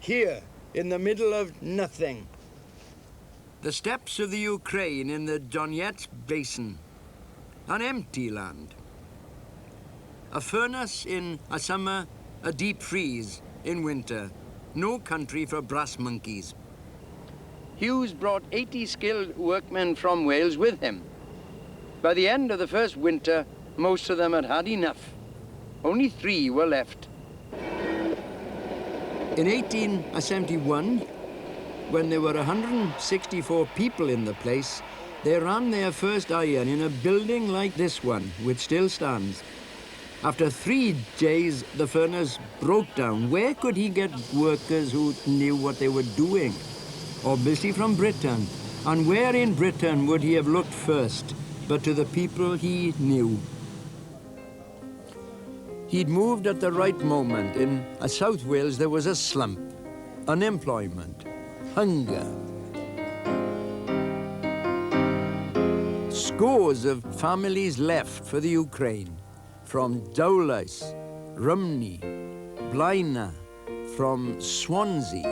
here, in the middle of nothing. The steppes of the Ukraine in the Donetsk basin, an empty land. A furnace in a summer, a deep freeze in winter. No country for brass monkeys. Hughes brought 80 skilled workmen from Wales with him. By the end of the first winter, most of them had had enough. Only 3 were left. In 1871, when there were 164 people in the place, they ran their first iron in a building like this one, which still stands. After 3 days, the furnace broke down. Where could he get workers who knew what they were doing? Obviously from Britain. And where in Britain would he have looked first, but to the people he knew? He'd moved at the right moment. In South Wales, there was a slump, unemployment, hunger. Scores of families left for the Ukraine, from Dowlais, Rumney, Blaina, from Swansea,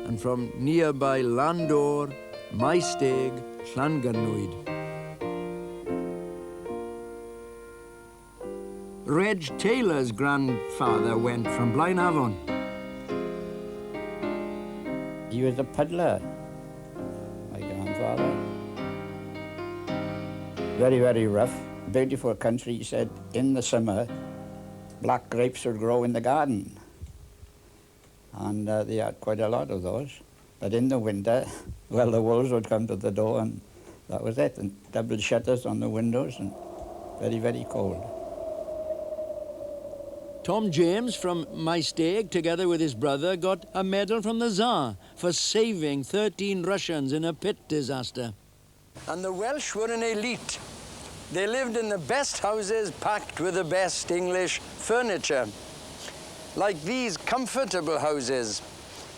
and from nearby Landor, Maesteg, Llanganwyd. Reg Taylor's grandfather went from Blaenavon. He was a puddler, my grandfather. Very, very rough. Beautiful country, he said. In the summer, black grapes would grow in the garden. And they had quite a lot of those. But in the winter, well, the wolves would come to the door and that was it. And double shutters on the windows and very, very cold. Tom James from Maesteg, together with his brother, got a medal from the Tsar for saving 13 Russians in a pit disaster. And the Welsh were an elite. They lived in the best houses packed with the best English furniture. Like these comfortable houses,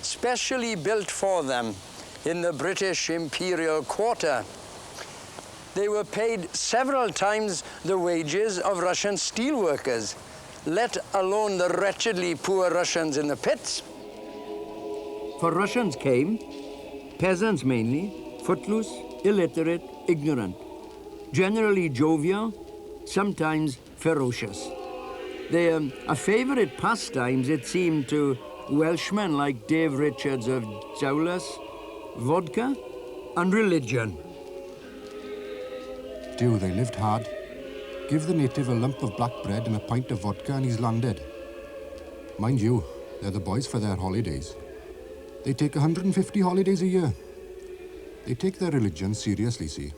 specially built for them in the British Imperial Quarter. They were paid several times the wages of Russian steelworkers, let alone the wretchedly poor Russians in the pits. For Russians came, peasants mainly, footloose, illiterate, ignorant, generally jovial, sometimes ferocious. Their favorite pastimes, it seemed to Welshmen like Dave Richards of Dowlais, vodka and religion. They lived hard. Give the native a lump of black bread and a pint of vodka and he's landed. Mind you, they're the boys for their holidays. They take 150 holidays a year. They take their religion seriously, see.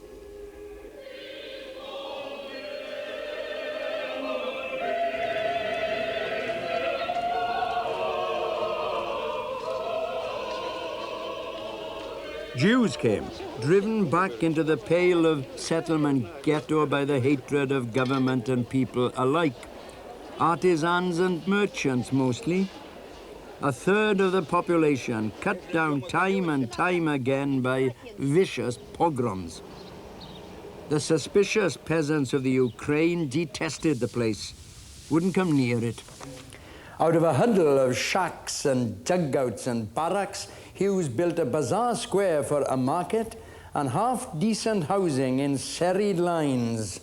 Jews came, driven back into the pale of settlement ghetto by the hatred of government and people alike. Artisans and merchants mostly. A third of the population cut down time and time again by vicious pogroms. The suspicious peasants of the Ukraine detested the place, wouldn't come near it. Out of a huddle of shacks and dugouts and barracks, Hughes built a bazaar square for a market and half-decent housing in serried lines.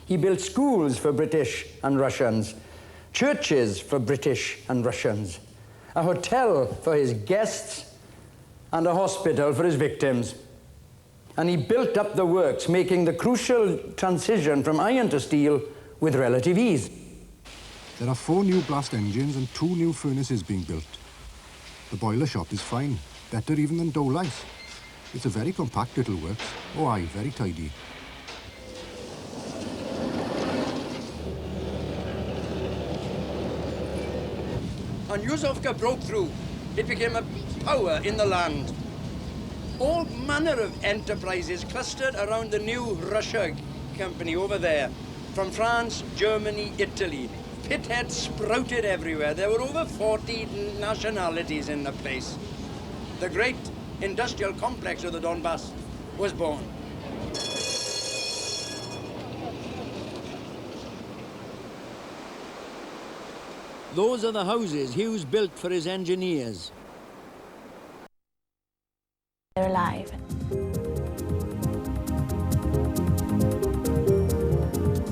He built schools for British and Russians, churches for British and Russians, a hotel for his guests, and a hospital for his victims. And he built up the works, making the crucial transition from iron to steel with relative ease. There are 4 new blast engines and 2 new furnaces being built. The boiler shop is fine, better even than Dowlais. It's a very compact little works. Oh aye, very tidy. And Yuzovka broke through. It became a power in the land. All manner of enterprises clustered around the new Russia company over there. From France, Germany, Italy. Pitheads sprouted everywhere. There were over 40 nationalities in the place. The great industrial complex of the Donbass was born. Those are the houses Hughes built for his engineers. They're alive.